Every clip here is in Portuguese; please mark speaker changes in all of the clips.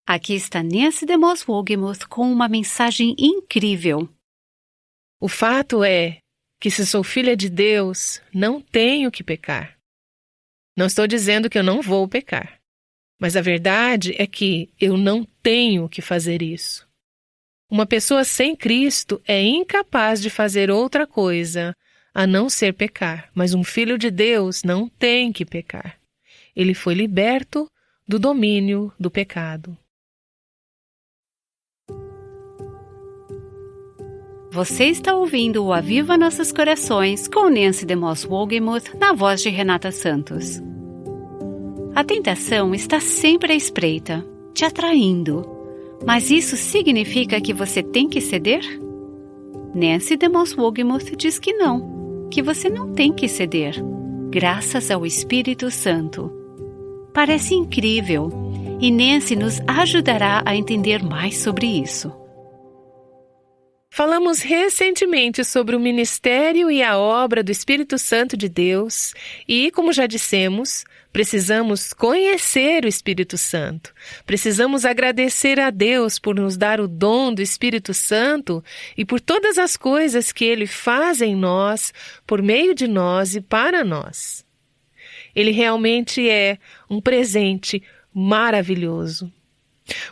Speaker 1: Aqui está Nancy DeMoss Wolgemuth com uma mensagem incrível.
Speaker 2: O fato é que se sou filha de Deus, não tenho que pecar. Não estou dizendo que eu não vou pecar, mas a verdade é que eu não tenho que fazer isso. Uma pessoa sem Cristo é incapaz de fazer outra coisa a não ser pecar, mas um filho de Deus não tem que pecar. Ele foi liberto do domínio do pecado.
Speaker 1: Você está ouvindo o Aviva Nossos Corações com Nancy DeMoss Wolgemuth na voz de Renata Santos. A tentação está sempre à espreita, te atraindo. Mas isso significa que você tem que ceder? Nancy DeMoss Wolgemuth diz que não, que você não tem que ceder, graças ao Espírito Santo. Parece incrível, e Nancy nos ajudará a entender mais sobre isso.
Speaker 2: Falamos recentemente sobre o ministério e a obra do Espírito Santo de Deus e, como já dissemos, precisamos conhecer o Espírito Santo. Precisamos agradecer a Deus por nos dar o dom do Espírito Santo e por todas as coisas que Ele faz em nós, por meio de nós e para nós. Ele realmente é um presente maravilhoso.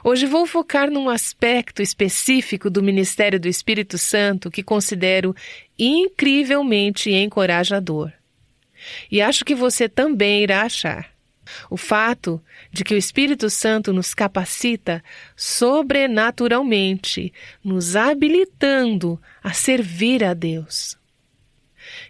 Speaker 2: Hoje vou focar num aspecto específico do ministério do Espírito Santo que considero incrivelmente encorajador. E acho que você também irá achar. O fato de que o Espírito Santo nos capacita sobrenaturalmente, nos habilitando a servir a Deus.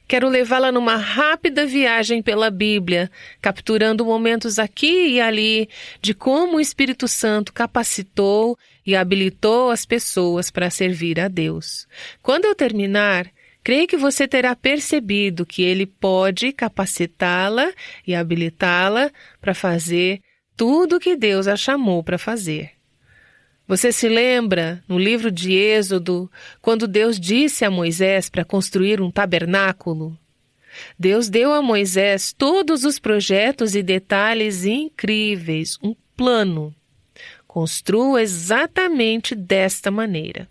Speaker 2: Quero levá-la numa rápida viagem pela Bíblia, capturando momentos aqui e ali de como o Espírito Santo capacitou e habilitou as pessoas para servir a Deus. Quando eu terminar, creio que você terá percebido que Ele pode capacitá-la e habilitá-la para fazer tudo o que Deus a chamou para fazer. Você se lembra, no livro de Êxodo, quando Deus disse a Moisés para construir um tabernáculo? Deus deu a Moisés todos os projetos e detalhes incríveis, um plano. Construa exatamente desta maneira.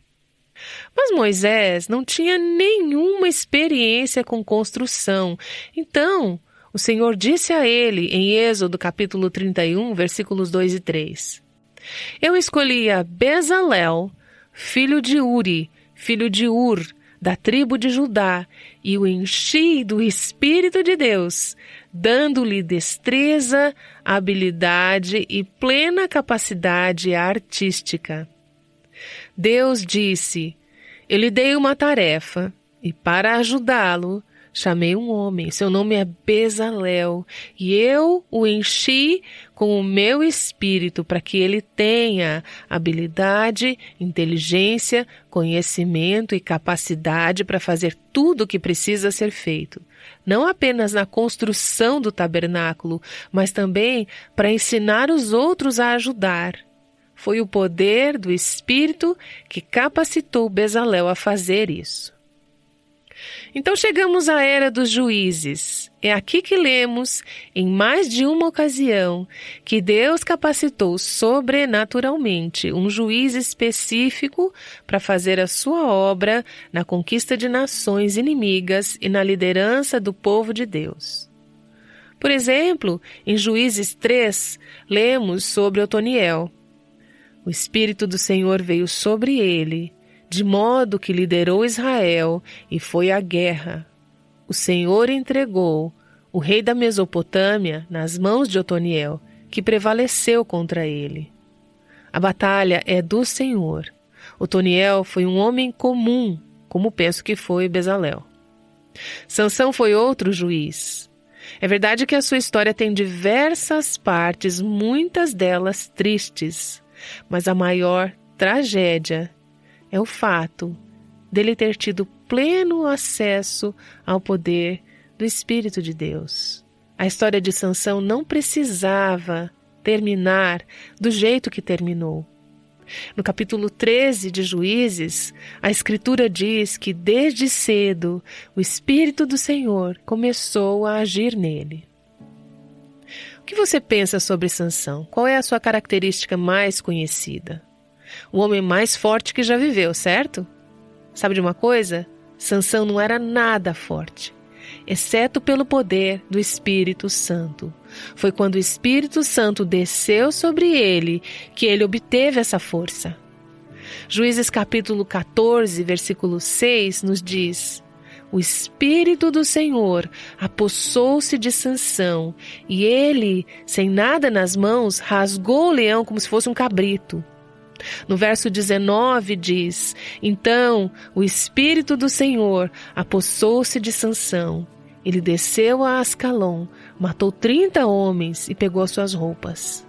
Speaker 2: Mas Moisés não tinha nenhuma experiência com construção. Então, o Senhor disse a ele, em Êxodo capítulo 31, versículos 2 e 3... Eu escolhi a Bezalel, filho de Uri, filho de Ur, da tribo de Judá, e o enchi do Espírito de Deus, dando-lhe destreza, habilidade e plena capacidade artística. Deus disse, eu lhe dei uma tarefa, e para ajudá-lo, chamei um homem, seu nome é Bezalel, e eu o enchi com o meu espírito para que ele tenha habilidade, inteligência, conhecimento e capacidade para fazer tudo o que precisa ser feito. Não apenas na construção do tabernáculo, mas também para ensinar os outros a ajudar. Foi o poder do Espírito que capacitou Bezalel a fazer isso. Então chegamos à era dos juízes. É aqui que lemos, em mais de uma ocasião, que Deus capacitou sobrenaturalmente um juiz específico para fazer a sua obra na conquista de nações inimigas e na liderança do povo de Deus. Por exemplo, em Juízes 3, lemos sobre Otoniel. O Espírito do Senhor veio sobre ele, de modo que liderou Israel e foi à guerra. O Senhor entregou o rei da Mesopotâmia nas mãos de Otoniel, que prevaleceu contra ele. A batalha é do Senhor. Otoniel foi um homem comum, como penso que foi Bezalel. Sansão foi outro juiz. É verdade que a sua história tem diversas partes, muitas delas tristes, mas a maior tragédia é o fato dele ter tido pleno acesso ao poder do Espírito de Deus. A história de Sansão não precisava terminar do jeito que terminou. No capítulo 13 de Juízes, a Escritura diz que desde cedo o Espírito do Senhor começou a agir nele. O que você pensa sobre Sansão? Qual é a sua característica mais conhecida? O homem mais forte que já viveu, certo? Sabe de uma coisa? Sansão não era nada forte, exceto pelo poder do Espírito Santo. Foi quando o Espírito Santo desceu sobre ele que ele obteve essa força. Juízes capítulo 14, versículo 6 nos diz: o Espírito do Senhor apossou-se de Sansão, e ele, sem nada nas mãos, rasgou o leão como se fosse um cabrito. No verso 19 diz: então o Espírito do Senhor apossou-se de Sansão. Ele desceu a Ascalon, matou 30 homens e pegou as suas roupas.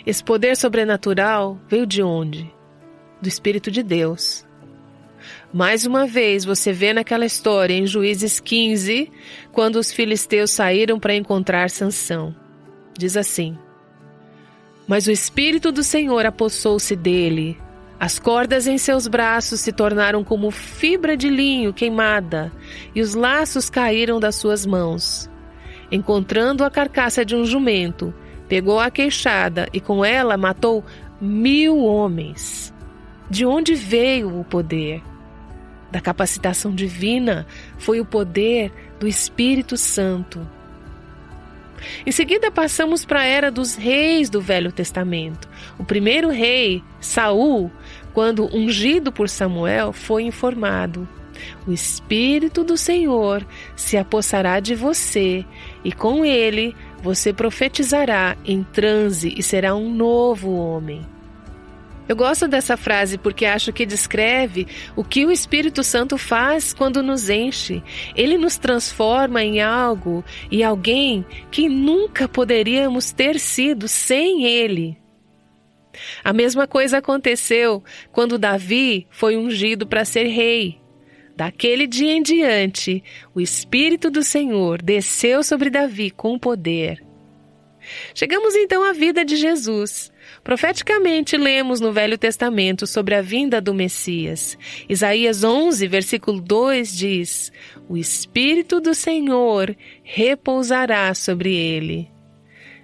Speaker 2: Esse poder sobrenatural veio de onde? Do Espírito de Deus. Mais uma vez você vê naquela história em Juízes 15, quando os filisteus saíram para encontrar Sansão. Diz assim: mas o Espírito do Senhor apossou-se dele. As cordas em seus braços se tornaram como fibra de linho queimada, e os laços caíram das suas mãos. Encontrando a carcaça de um jumento, pegou a queixada e com ela matou 1000 homens. De onde veio o poder? Da capacitação divina, foi o poder do Espírito Santo. Em seguida passamos para a era dos reis do Velho Testamento. O primeiro rei, Saul, quando ungido por Samuel, foi informado: o Espírito do Senhor se apossará de você, e com ele você profetizará em transe e será um novo homem. Eu gosto dessa frase porque acho que descreve o que o Espírito Santo faz quando nos enche. Ele nos transforma em algo e alguém que nunca poderíamos ter sido sem ele. A mesma coisa aconteceu quando Davi foi ungido para ser rei. Daquele dia em diante, o Espírito do Senhor desceu sobre Davi com poder. Chegamos então à vida de Jesus. Profeticamente lemos no Velho Testamento sobre a vinda do Messias. Isaías 11, versículo 2 diz: o Espírito do Senhor repousará sobre ele.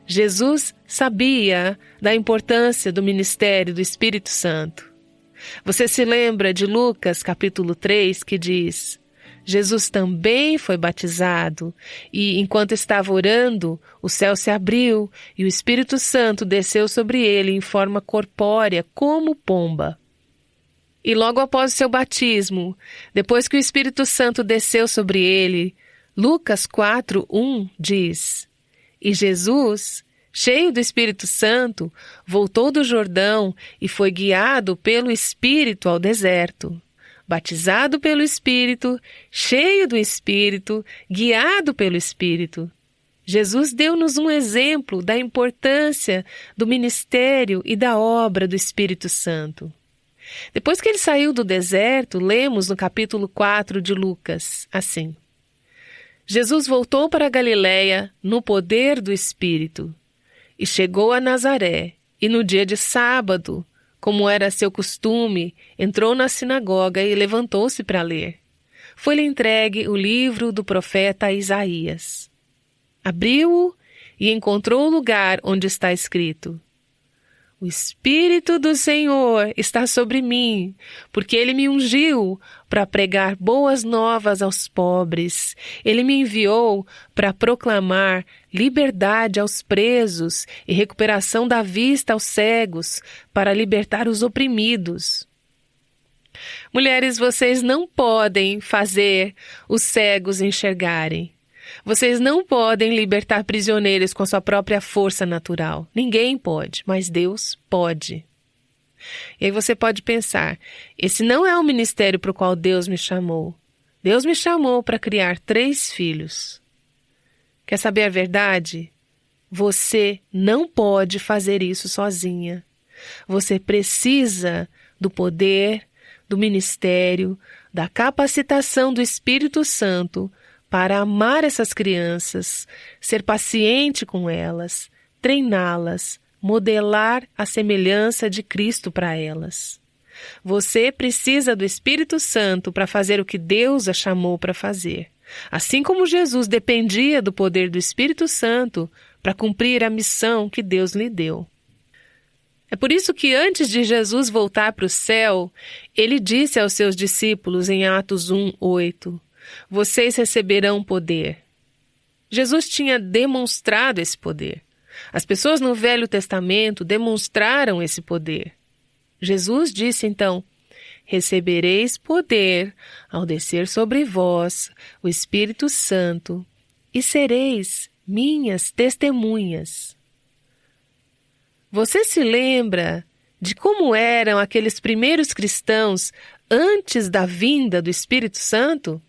Speaker 2: Jesus sabia da importância do ministério do Espírito Santo. Você se lembra de Lucas capítulo 3 que diz: Jesus também foi batizado e, enquanto estava orando, o céu se abriu e o Espírito Santo desceu sobre ele em forma corpórea, como pomba. E logo após o seu batismo, depois que o Espírito Santo desceu sobre ele, Lucas 4:1 diz: e Jesus, cheio do Espírito Santo, voltou do Jordão e foi guiado pelo Espírito ao deserto. Batizado pelo Espírito, cheio do Espírito, guiado pelo Espírito. Jesus deu-nos um exemplo da importância do ministério e da obra do Espírito Santo. Depois que ele saiu do deserto, lemos no capítulo 4 de Lucas, assim: Jesus voltou para a Galiléia no poder do Espírito e chegou a Nazaré, e no dia de sábado, como era seu costume, entrou na sinagoga e levantou-se para ler. Foi-lhe entregue o livro do profeta Isaías. Abriu-o e encontrou o lugar onde está escrito: o Espírito do Senhor está sobre mim, porque Ele me ungiu para pregar boas novas aos pobres. Ele me enviou para proclamar liberdade aos presos e recuperação da vista aos cegos, para libertar os oprimidos. Mulheres, vocês não podem fazer os cegos enxergarem. Vocês não podem libertar prisioneiros com a sua própria força natural. Ninguém pode, mas Deus pode. E aí você pode pensar: esse não é o ministério para o qual Deus me chamou. Deus me chamou para criar 3 filhos. Quer saber a verdade? Você não pode fazer isso sozinha. Você precisa do poder, do ministério, da capacitação do Espírito Santo para amar essas crianças, ser paciente com elas, treiná-las, modelar a semelhança de Cristo para elas. Você precisa do Espírito Santo para fazer o que Deus a chamou para fazer. Assim como Jesus dependia do poder do Espírito Santo para cumprir a missão que Deus lhe deu. É por isso que antes de Jesus voltar para o céu, ele disse aos seus discípulos em Atos 1:8, vocês receberão poder. Jesus tinha demonstrado esse poder. As pessoas no Velho Testamento demonstraram esse poder. Jesus disse então, recebereis poder ao descer sobre vós o Espírito Santo e sereis minhas testemunhas. Você se lembra de como eram aqueles primeiros cristãos antes da vinda do Espírito Santo?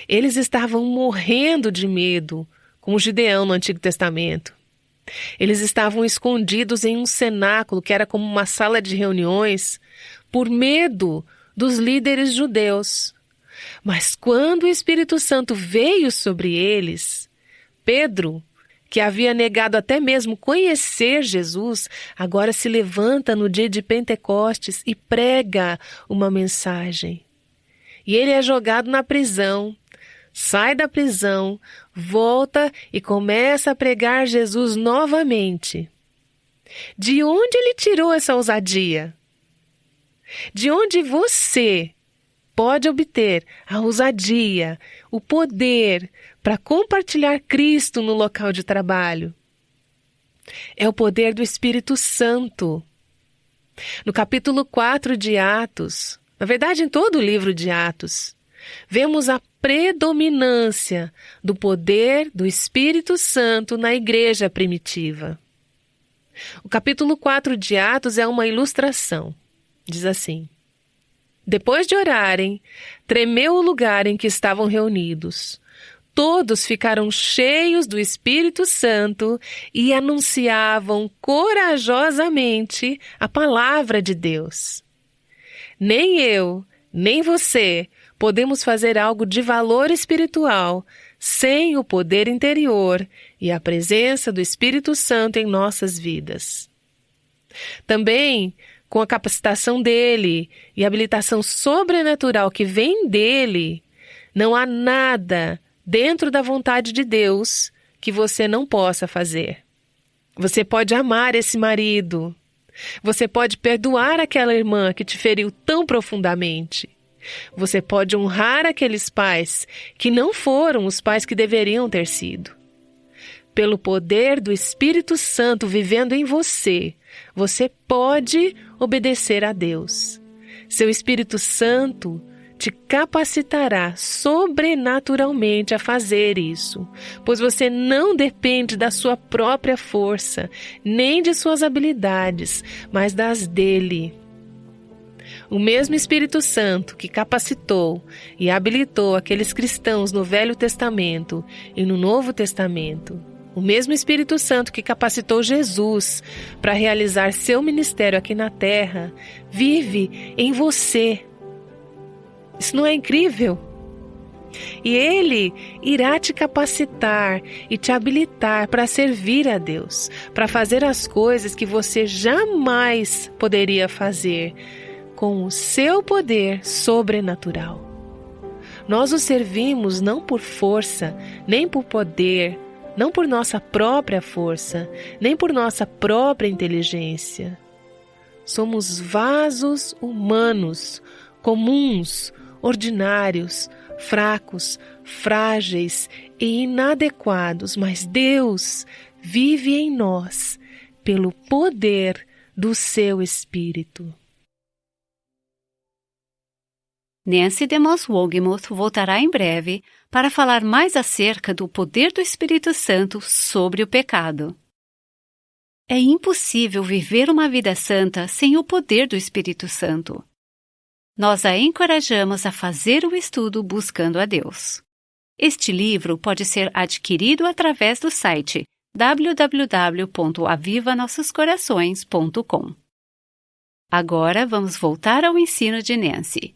Speaker 2: Eles estavam morrendo de medo, como Gideão no Antigo Testamento. Eles estavam escondidos em um cenáculo que era como uma sala de reuniões, por medo dos líderes judeus. Mas quando o Espírito Santo veio sobre eles, Pedro, que havia negado até mesmo conhecer Jesus, agora se levanta no dia de Pentecostes e prega uma mensagem. E ele é jogado na prisão, sai da prisão, volta e começa a pregar Jesus novamente. De onde ele tirou essa ousadia? De onde você pode obter a ousadia, o poder para compartilhar Cristo no local de trabalho? É o poder do Espírito Santo. No capítulo 4 de Atos, na verdade em todo o livro de Atos, vemos a predominância do poder do Espírito Santo na igreja primitiva. O capítulo 4 de Atos é uma ilustração. Diz assim: depois de orarem, tremeu o lugar em que estavam reunidos. Todos ficaram cheios do Espírito Santo e anunciavam corajosamente a palavra de Deus. Nem eu, nem você podemos fazer algo de valor espiritual sem o poder interior e a presença do Espírito Santo em nossas vidas. Também, com a capacitação dele e a habilitação sobrenatural que vem dele, não há nada dentro da vontade de Deus que você não possa fazer. Você pode amar esse marido. Você pode perdoar aquela irmã que te feriu tão profundamente. Você pode honrar aqueles pais que não foram os pais que deveriam ter sido. Pelo poder do Espírito Santo vivendo em você, você pode obedecer a Deus. Seu Espírito Santo te capacitará sobrenaturalmente a fazer isso, pois você não depende da sua própria força, nem de suas habilidades, mas das dele. O mesmo Espírito Santo que capacitou e habilitou aqueles cristãos no Velho Testamento e no Novo Testamento, o mesmo Espírito Santo que capacitou Jesus para realizar seu ministério aqui na terra, vive em você. Isso não é incrível? E Ele irá te capacitar e te habilitar para servir a Deus, para fazer as coisas que você jamais poderia fazer, com o seu poder sobrenatural. Nós o servimos não por força, nem por poder, não por nossa própria força, nem por nossa própria inteligência. Somos vasos humanos, comuns, ordinários, fracos, frágeis e inadequados, mas Deus vive em nós pelo poder do seu Espírito.
Speaker 1: Nancy DeMoss Wogemuth voltará em breve para falar mais acerca do poder do Espírito Santo sobre o pecado. É impossível viver uma vida santa sem o poder do Espírito Santo. Nós a encorajamos a fazer o estudo Buscando a Deus. Este livro pode ser adquirido através do site www.avivanossoscorações.com. Agora vamos voltar ao ensino de Nancy.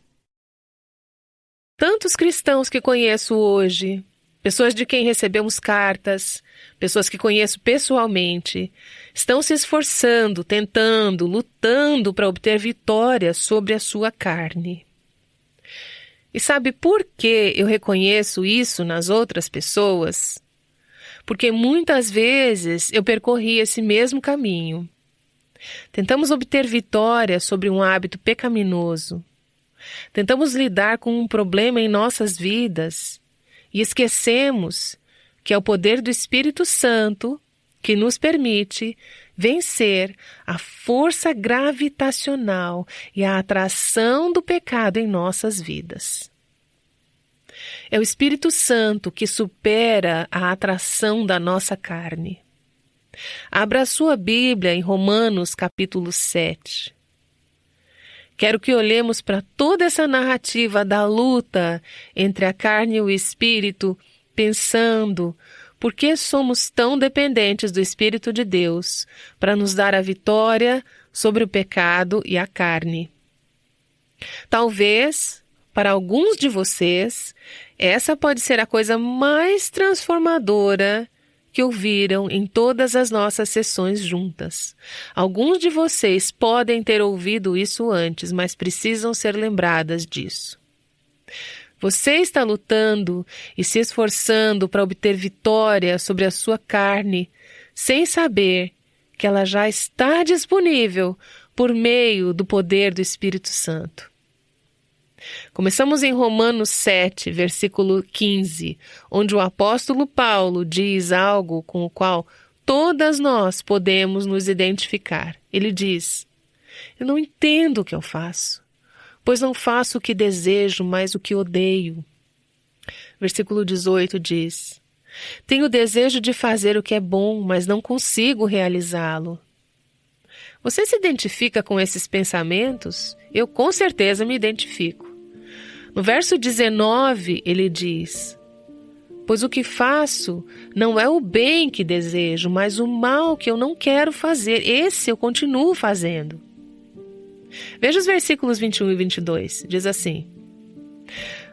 Speaker 2: Tantos cristãos que conheço hoje, pessoas de quem recebemos cartas, pessoas que conheço pessoalmente, estão se esforçando, tentando, lutando para obter vitória sobre a sua carne. E sabe por que eu reconheço isso nas outras pessoas? porque muitas vezes eu percorri esse mesmo caminho. Tentamos obter vitória sobre um hábito pecaminoso. Tentamos lidar com um problema em nossas vidas e esquecemos que é o poder do Espírito Santo que nos permite vencer a força gravitacional e a atração do pecado em nossas vidas. É o Espírito Santo que supera a atração da nossa carne. Abra a sua Bíblia em Romanos capítulo 7. Quero que olhemos para toda essa narrativa da luta entre a carne e o Espírito, pensando por que somos tão dependentes do Espírito de Deus para nos dar a vitória sobre o pecado e a carne. Talvez, para alguns de vocês, essa pode ser a coisa mais transformadora que ouviram em todas as nossas sessões juntas. Alguns de vocês podem ter ouvido isso antes, mas precisam ser lembradas disso. Você está lutando e se esforçando para obter vitória sobre a sua carne, sem saber que ela já está disponível por meio do poder do Espírito Santo. Começamos em Romanos 7, versículo 15, onde o apóstolo Paulo diz algo com o qual todas nós podemos nos identificar. Ele diz: eu não entendo o que eu faço, pois não faço o que desejo, mas o que odeio. Versículo 18 diz: tenho desejo de fazer o que é bom, mas não consigo realizá-lo. Você se identifica com esses pensamentos? Eu com certeza me identifico. No verso 19, ele diz: pois o que faço não é o bem que desejo, mas o mal que eu não quero fazer, esse eu continuo fazendo. Veja os versículos 21 e 22, diz assim: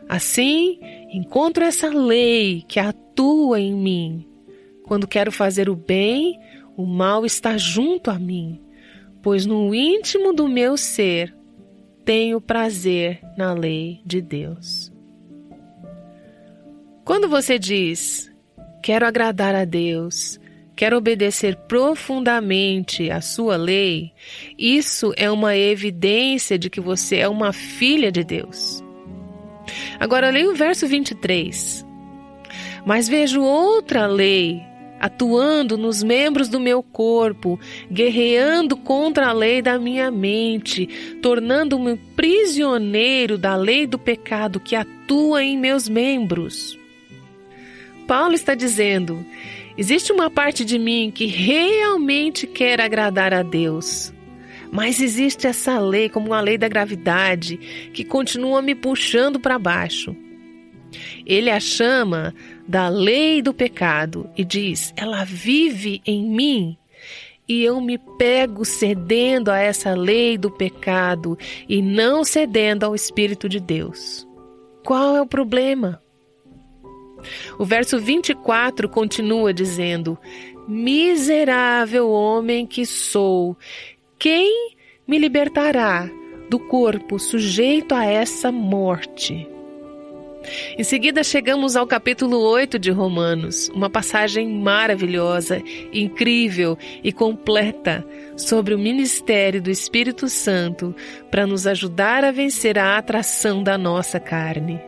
Speaker 2: assim, encontro essa lei que atua em mim. Quando quero fazer o bem, o mal está junto a mim, pois no íntimo do meu ser tenho prazer na lei de Deus. Quando você diz, quero agradar a Deus, quero obedecer profundamente à sua lei, isso é uma evidência de que você é uma filha de Deus. Agora leia o verso 23. Mas vejo outra lei atuando nos membros do meu corpo, guerreando contra a lei da minha mente, tornando-me prisioneiro da lei do pecado que atua em meus membros. Paulo está dizendo: existe uma parte de mim que realmente quer agradar a Deus, mas existe essa lei, como a lei da gravidade, que continua me puxando para baixo. Ele a chama da lei do pecado e diz: ela vive em mim e eu me pego cedendo a essa lei do pecado e não cedendo ao Espírito de Deus. Qual é o problema? O verso 24 continua dizendo: miserável homem que sou, quem me libertará do corpo sujeito a essa morte? Em seguida chegamos ao capítulo 8 de Romanos, uma passagem maravilhosa, incrível e completa sobre o ministério do Espírito Santo para nos ajudar a vencer a atração da nossa carne.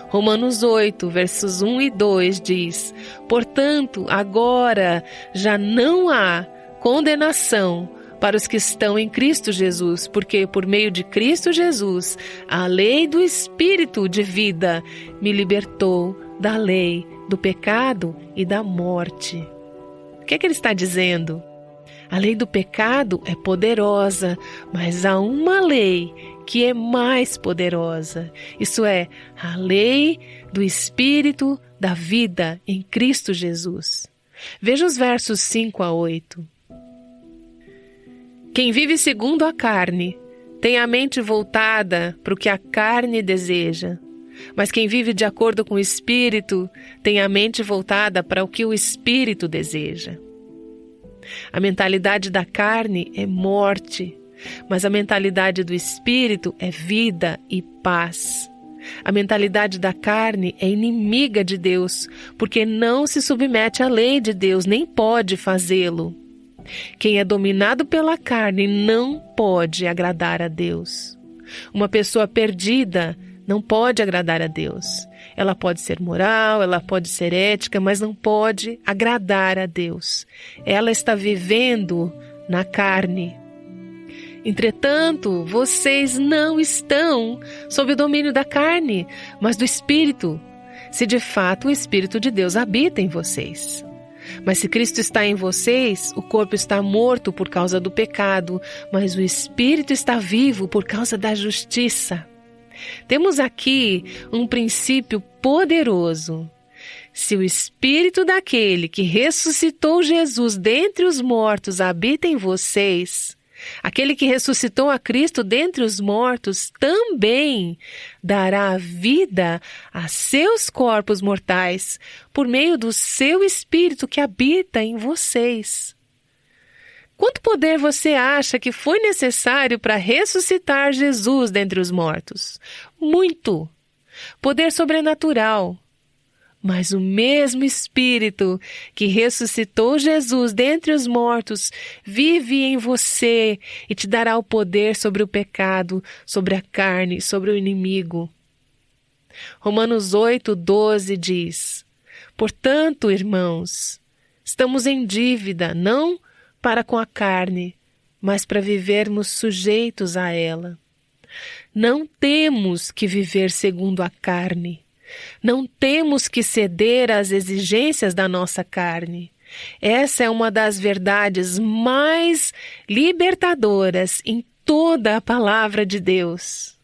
Speaker 2: Romanos 8, versos 1 e 2 diz: portanto, agora já não há condenação para os que estão em Cristo Jesus, porque por meio de Cristo Jesus, a lei do Espírito de vida me libertou da lei do pecado e da morte. O que ele está dizendo? A lei do pecado é poderosa, mas há uma lei que é mais poderosa. Isso é, a lei do Espírito da vida em Cristo Jesus. Veja os versos 5 a 8. Quem vive segundo a carne tem a mente voltada para o que a carne deseja, mas quem vive de acordo com o Espírito tem a mente voltada para o que o Espírito deseja. A mentalidade da carne é morte, mas a mentalidade do Espírito é vida e paz. A mentalidade da carne é inimiga de Deus, porque não se submete à lei de Deus, nem pode fazê-lo. Quem é dominado pela carne não pode agradar a Deus. Uma pessoa perdida não pode agradar a Deus. Ela pode ser moral, ela pode ser ética, mas não pode agradar a Deus. Ela está vivendo na carne. Entretanto, vocês não estão sob o domínio da carne, mas do Espírito, se de fato o Espírito de Deus habita em vocês. Mas se Cristo está em vocês, o corpo está morto por causa do pecado, mas o Espírito está vivo por causa da justiça. Temos aqui um princípio poderoso. Se o Espírito daquele que ressuscitou Jesus dentre os mortos habita em vocês, aquele que ressuscitou a Cristo dentre os mortos também dará vida a seus corpos mortais por meio do seu Espírito que habita em vocês. Quanto poder você acha que foi necessário para ressuscitar Jesus dentre os mortos? Muito! Poder sobrenatural. Mas o mesmo Espírito que ressuscitou Jesus dentre os mortos vive em você e te dará o poder sobre o pecado, sobre a carne, sobre o inimigo. Romanos 8:12 diz: Portanto, irmãos, estamos em dívida, não para com a carne, mas para vivermos sujeitos a ela. Não temos que viver segundo a carne. Não temos que ceder às exigências da nossa carne. Essa é uma das verdades mais libertadoras em toda a palavra de Deus.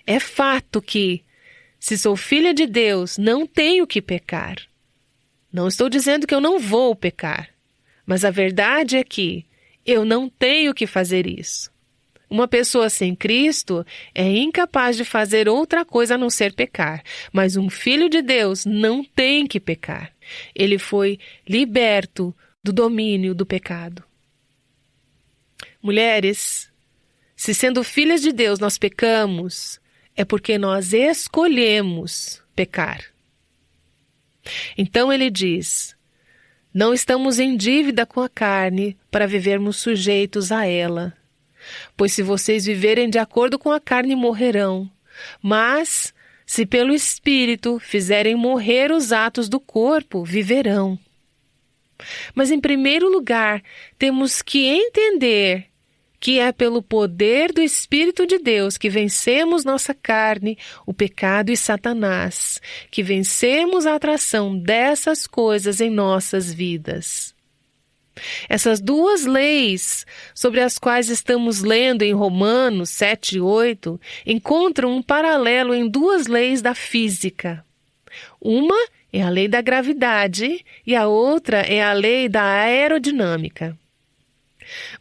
Speaker 2: É fato que, se sou filha de Deus, não tenho que pecar. Não estou dizendo que eu não vou pecar, mas a verdade é que eu não tenho que fazer isso. Uma pessoa sem Cristo é incapaz de fazer outra coisa a não ser pecar. Mas um filho de Deus não tem que pecar. Ele foi liberto do domínio do pecado. Mulheres, se sendo filhas de Deus nós pecamos, é porque nós escolhemos pecar. Então ele diz: não estamos em dívida com a carne para vivermos sujeitos a ela. Pois se vocês viverem de acordo com a carne, morrerão. Mas, se pelo Espírito fizerem morrer os atos do corpo, viverão. Mas, em primeiro lugar, temos que entender que é pelo poder do Espírito de Deus que vencemos nossa carne, o pecado e Satanás, que vencemos a atração dessas coisas em nossas vidas. Essas duas leis sobre as quais estamos lendo em Romanos 7 e 8 encontram um paralelo em duas leis da física. Uma é a lei da gravidade e a outra é a lei da aerodinâmica.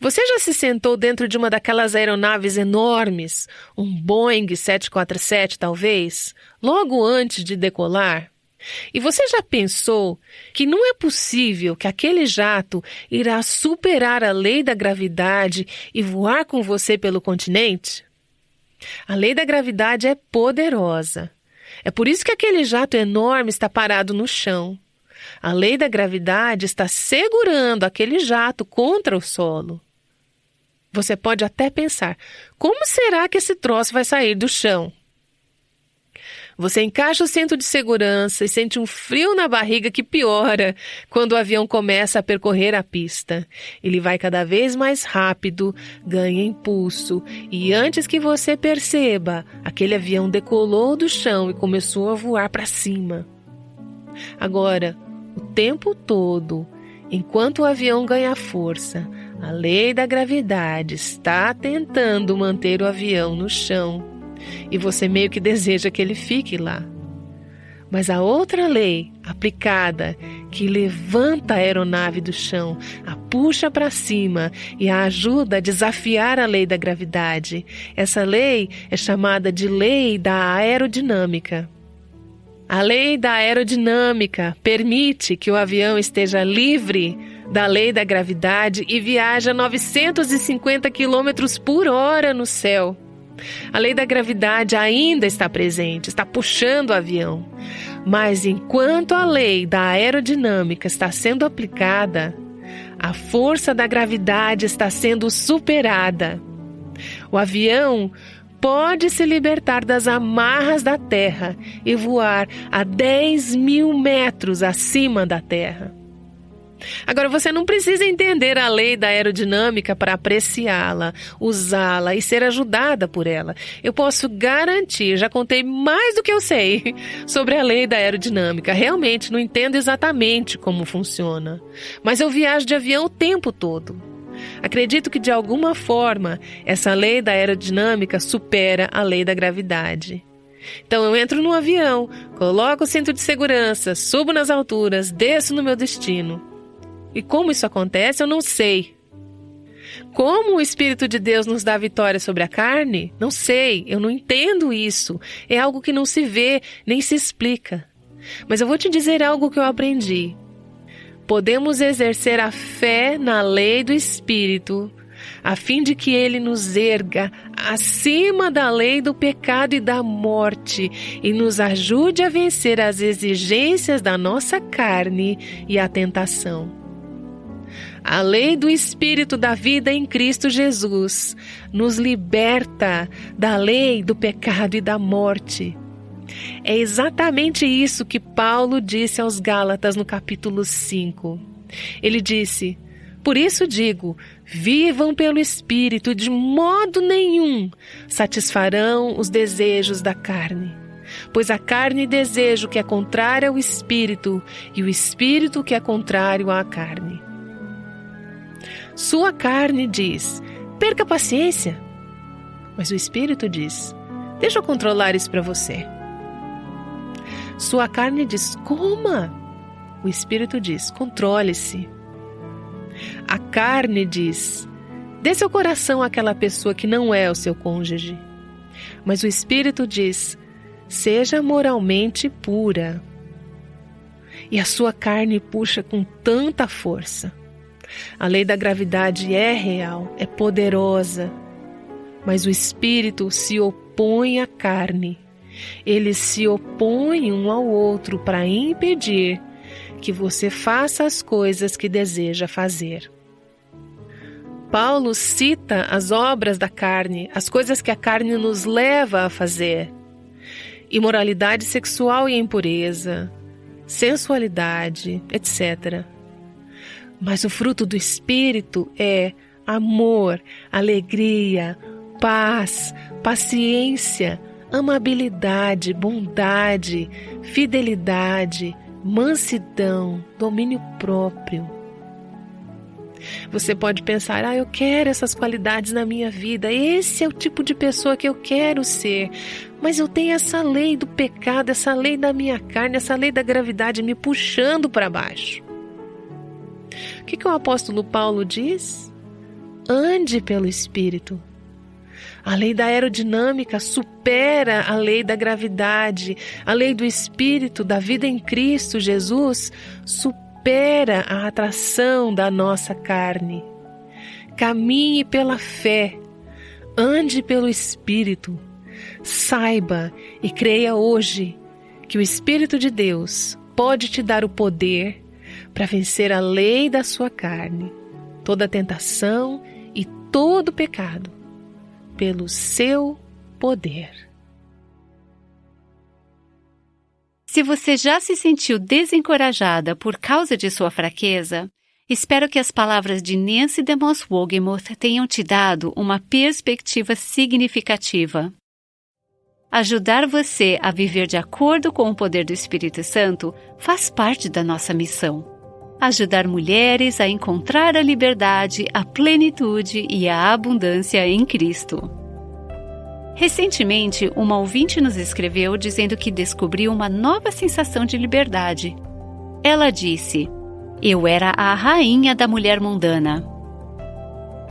Speaker 2: Você já se sentou dentro de uma daquelas aeronaves enormes, um Boeing 747 talvez, logo antes de decolar? E você já pensou que não é possível que aquele jato irá superar a lei da gravidade e voar com você pelo continente? A lei da gravidade é poderosa. É por isso que aquele jato enorme está parado no chão. A lei da gravidade está segurando aquele jato contra o solo. Você pode até pensar, como será que esse troço vai sair do chão? Você encaixa o cinto de segurança e sente um frio na barriga que piora quando o avião começa a percorrer a pista. Ele vai cada vez mais rápido, ganha impulso e antes que você perceba, aquele avião decolou do chão e começou a voar para cima. Agora, o tempo todo, enquanto o avião ganha força, a lei da gravidade está tentando manter o avião no chão. E você meio que deseja que ele fique lá. Mas a outra lei, aplicada, que levanta a aeronave do chão, a puxa para cima e a ajuda a desafiar a lei da gravidade. Essa lei é chamada de lei da aerodinâmica. A lei da aerodinâmica permite que o avião esteja livre da lei da gravidade e viaje a 950 km por hora no céu. A lei da gravidade ainda está presente, está puxando o avião. Mas enquanto a lei da aerodinâmica está sendo aplicada, a força da gravidade está sendo superada. O avião pode se libertar das amarras da Terra e voar a 10.000 metros acima da Terra. Agora, você não precisa entender a lei da aerodinâmica para apreciá-la, usá-la e ser ajudada por ela. Eu posso garantir, já contei mais do que eu sei sobre a lei da aerodinâmica. Realmente não entendo exatamente como funciona, mas eu viajo de avião o tempo todo. Acredito que de alguma forma essa lei da aerodinâmica supera a lei da gravidade. Então eu entro no avião, coloco o cinto de segurança, subo nas alturas, desço no meu destino. E como isso acontece, eu não sei. Como o Espírito de Deus nos dá vitória sobre a carne? Não sei, eu não entendo isso. É algo que não se vê, nem se explica. Mas eu vou te dizer algo que eu aprendi. Podemos exercer a fé na lei do Espírito, a fim de que ele nos erga acima da lei do pecado e da morte e nos ajude a vencer as exigências da nossa carne e a tentação. A lei do Espírito da vida em Cristo Jesus nos liberta da lei do pecado e da morte. É exatamente isso que Paulo disse aos Gálatas no capítulo 5. Ele disse: por isso digo, vivam pelo Espírito, de modo nenhum satisfarão os desejos da carne. Pois a carne deseja o que é contrário ao Espírito, e o Espírito o que é contrário à carne. Sua carne diz: perca a paciência. Mas o Espírito diz: deixa eu controlar isso para você. Sua carne diz: coma. O Espírito diz: controle-se. A carne diz: dê seu coração àquela pessoa que não é o seu cônjuge. Mas o Espírito diz: seja moralmente pura. E a sua carne puxa com tanta força. A lei da gravidade é real, é poderosa, mas o Espírito se opõe à carne. Eles se opõem um ao outro para impedir que você faça as coisas que deseja fazer. Paulo cita as obras da carne, as coisas que a carne nos leva a fazer: imoralidade sexual e impureza, sensualidade, etc. Mas o fruto do Espírito é amor, alegria, paz, paciência, amabilidade, bondade, fidelidade, mansidão, domínio próprio. Você pode pensar: eu quero essas qualidades na minha vida, esse é o tipo de pessoa que eu quero ser, mas eu tenho essa lei do pecado, essa lei da minha carne, essa lei da gravidade me puxando para baixo. O que o apóstolo Paulo diz? Ande pelo Espírito. A lei da aerodinâmica supera a lei da gravidade. A lei do Espírito, da vida em Cristo Jesus, supera a atração da nossa carne. Caminhe pela fé. Ande pelo Espírito. Saiba e creia hoje que o Espírito de Deus pode te dar o poder para vencer a lei da sua carne, toda tentação e todo pecado, pelo seu poder.
Speaker 1: Se você já se sentiu desencorajada por causa de sua fraqueza, espero que as palavras de Nancy DeMoss Wolgemuth tenham te dado uma perspectiva significativa. Ajudar você a viver de acordo com o poder do Espírito Santo faz parte da nossa missão. Ajudar mulheres a encontrar a liberdade, a plenitude e a abundância em Cristo. Recentemente, uma ouvinte nos escreveu dizendo que descobriu uma nova sensação de liberdade. Ela disse: eu era a rainha da mulher mundana.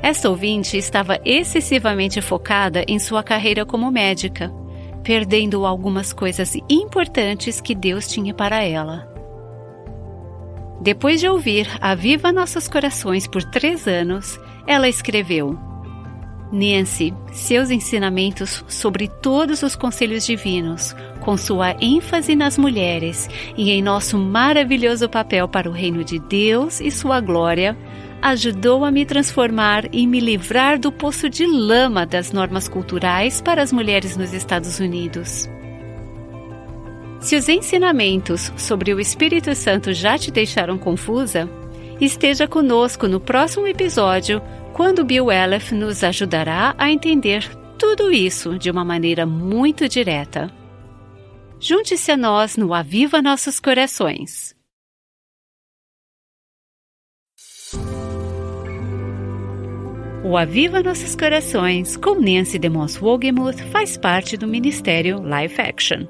Speaker 1: Essa ouvinte estava excessivamente focada em sua carreira como médica, perdendo algumas coisas importantes que Deus tinha para ela. Depois de ouvir Aviva Nossos Corações por 3 anos, ela escreveu: Nancy, seus ensinamentos sobre todos os conselhos divinos, com sua ênfase nas mulheres e em nosso maravilhoso papel para o reino de Deus e sua glória, ajudou a me transformar e me livrar do poço de lama das normas culturais para as mulheres nos Estados Unidos. Se os ensinamentos sobre o Espírito Santo já te deixaram confusa, esteja conosco no próximo episódio, quando Bill Elef nos ajudará a entender tudo isso de uma maneira muito direta. Junte-se a nós no Aviva Nossos Corações. O Aviva Nossos Corações, com Nancy DeMoss Wogemuth, faz parte do Ministério Life Action.